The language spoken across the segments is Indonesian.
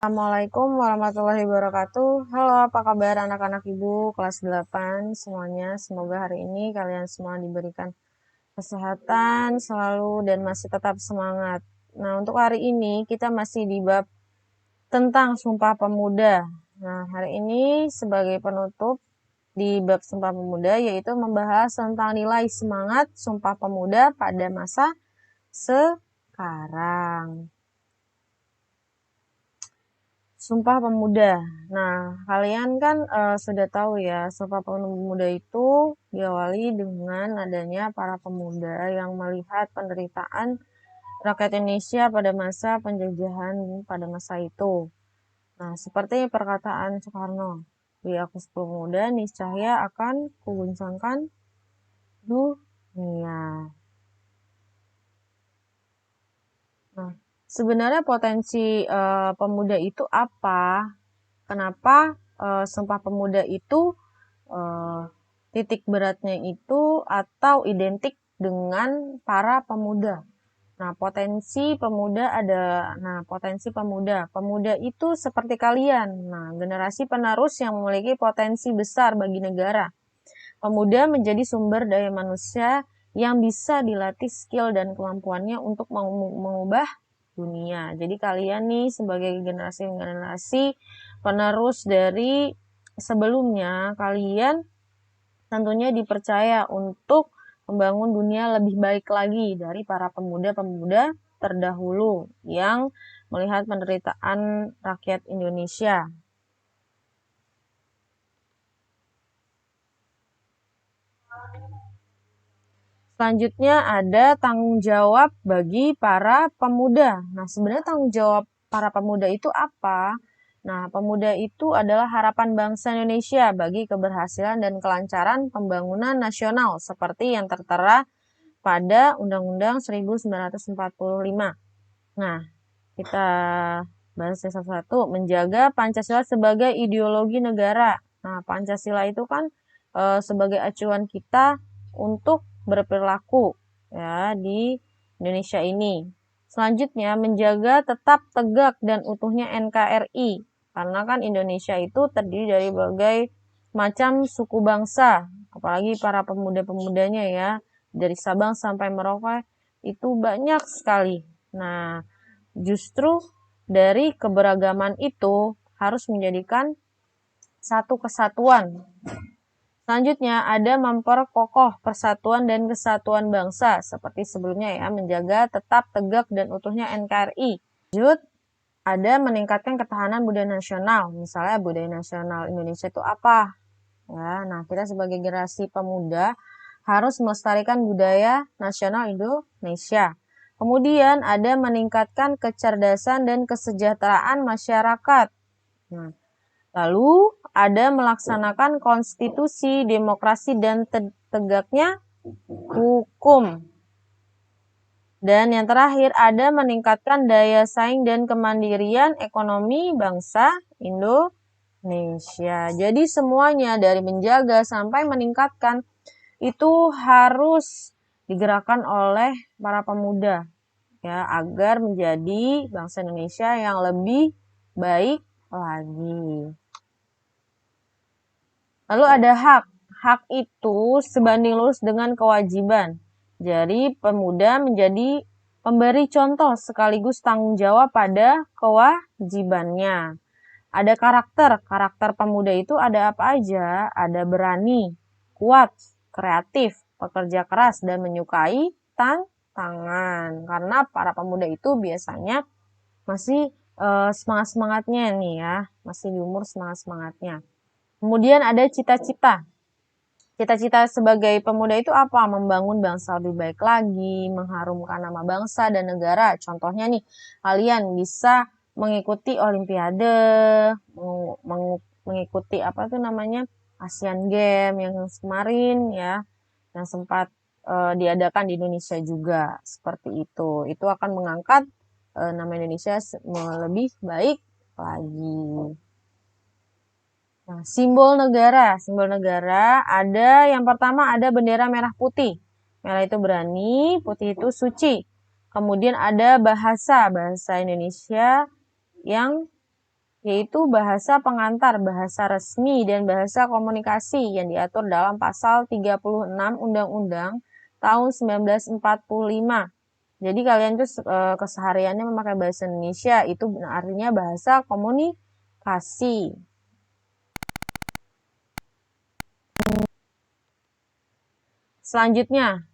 Assalamualaikum warahmatullahi wabarakatuh. Halo, apa kabar anak-anak ibu kelas 8 semuanya? Semoga hari ini kalian semua diberikan kesehatan selalu dan masih tetap semangat. Nah, untuk hari ini kita masih di bab tentang Sumpah Pemuda. Nah, hari ini sebagai penutup di bab Sumpah Pemuda yaitu membahas tentang nilai semangat Sumpah Pemuda pada masa sekarang. Sumpah Pemuda. Nah, kalian kan sudah tahu ya, Sumpah Pemuda itu diawali dengan adanya para pemuda yang melihat penderitaan rakyat Indonesia pada masa penjajahan pada masa itu. Nah, seperti perkataan Soekarno, di aku pemuda niscaya akan kuguncangkan dunia. Nah, sebenarnya potensi pemuda itu apa? Kenapa Sumpah Pemuda itu titik beratnya itu atau identik dengan para pemuda? Nah, potensi pemuda ada. Nah, potensi pemuda. Pemuda itu seperti kalian. Nah, generasi penerus yang memiliki potensi besar bagi negara. Pemuda menjadi sumber daya manusia yang bisa dilatih skill dan kemampuannya untuk mengubah dunia. Jadi kalian nih sebagai generasi-generasi penerus dari sebelumnya, kalian tentunya dipercaya untuk membangun dunia lebih baik lagi dari para pemuda-pemuda terdahulu yang melihat penderitaan rakyat Indonesia. Selanjutnya ada tanggung jawab bagi para pemuda. Nah, sebenarnya tanggung jawab para pemuda itu apa? Nah, pemuda itu adalah harapan bangsa Indonesia bagi keberhasilan dan kelancaran pembangunan nasional seperti yang tertera pada Undang-Undang 1945. Nah, kita bahas satu-satu. Menjaga Pancasila sebagai ideologi negara. Nah, Pancasila itu kan sebagai acuan kita untuk berperilaku ya di Indonesia ini. Selanjutnya, menjaga tetap tegak dan utuhnya NKRI. Karena kan Indonesia itu terdiri dari berbagai macam suku bangsa, apalagi para pemuda-pemudanya ya, dari Sabang sampai Merauke itu banyak sekali. Nah, justru dari keberagaman itu harus menjadikan satu kesatuan. Selanjutnya ada memperkokoh persatuan dan kesatuan bangsa seperti sebelumnya ya, menjaga tetap tegak dan utuhnya NKRI. Lanjut, ada meningkatkan ketahanan budaya nasional. Misalnya budaya nasional Indonesia itu apa? Ya, nah kita sebagai generasi pemuda harus melestarikan budaya nasional Indonesia. Kemudian ada meningkatkan kecerdasan dan kesejahteraan masyarakat. Nah, lalu ada melaksanakan konstitusi, demokrasi, dan tegaknya hukum. Dan yang terakhir ada meningkatkan daya saing dan kemandirian ekonomi bangsa Indonesia. Jadi semuanya dari menjaga sampai meningkatkan itu harus digerakkan oleh para pemuda ya agar menjadi bangsa Indonesia yang lebih baik lagi. Lalu ada hak. Hak itu sebanding lurus dengan kewajiban. Jadi pemuda menjadi pemberi contoh sekaligus tanggung jawab pada kewajibannya. Ada karakter. Karakter pemuda itu ada apa aja? Ada berani, kuat, kreatif, pekerja keras, dan menyukai tantangan. Karena para pemuda itu biasanya masih semangat-semangatnya nih ya. Masih di umur semangat-semangatnya. Kemudian ada cita-cita. Cita-cita sebagai pemuda itu apa? Membangun bangsa lebih baik lagi, mengharumkan nama bangsa dan negara. Contohnya nih, kalian bisa mengikuti olimpiade, mengikuti apa tuh namanya? Asian Games yang kemarin ya, yang sempat diadakan di Indonesia juga. Seperti itu. Itu akan mengangkat nama Indonesia lebih baik lagi. Nah, simbol negara. Simbol negara ada yang pertama ada bendera merah putih. Merah itu berani, putih itu suci. Kemudian ada bahasa Indonesia yang yaitu bahasa pengantar, bahasa resmi, dan bahasa komunikasi yang diatur dalam pasal 36 Undang-Undang tahun 1945. Jadi kalian tuh kesehariannya memakai bahasa Indonesia, itu artinya bahasa komunikasi. Selanjutnya,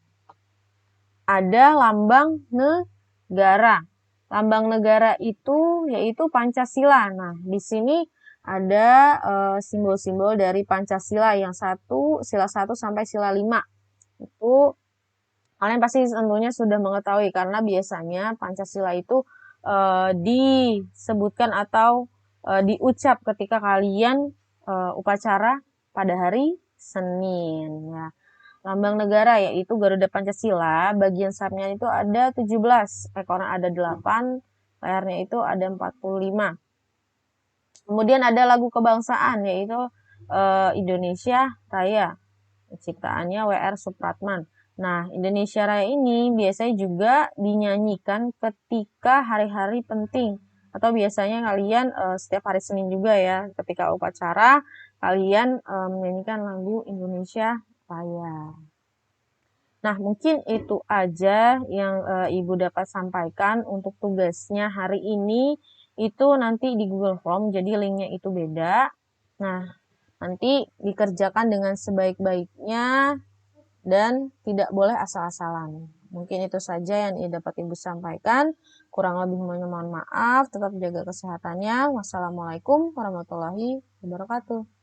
ada lambang negara. Lambang negara itu yaitu Pancasila. Nah, di sini ada simbol-simbol dari Pancasila yang sila 1 sampai sila 5. Itu kalian pasti tentunya sudah mengetahui karena biasanya Pancasila itu disebutkan atau diucap ketika kalian upacara pada hari Senin. Ya. Lambang negara yaitu Garuda Pancasila, bagian sayapnya itu ada 17, ekornya ada 8, layarnya itu ada 45. Kemudian ada lagu kebangsaan yaitu Indonesia Raya, ciptaannya W.R. Supratman. Nah, Indonesia Raya ini biasanya juga dinyanyikan ketika hari-hari penting atau biasanya kalian setiap hari Senin juga ya, ketika upacara kalian menyanyikan lagu Indonesia Raya. Nah, mungkin itu aja yang Ibu dapat sampaikan untuk tugasnya hari ini. Itu nanti di Google Form, jadi linknya itu beda. Nah, nanti dikerjakan dengan sebaik-baiknya dan tidak boleh asal-asalan. Mungkin itu saja yang dapat Ibu sampaikan. Kurang lebih mohon maaf. Tetap jaga kesehatannya. Wassalamualaikum warahmatullahi wabarakatuh.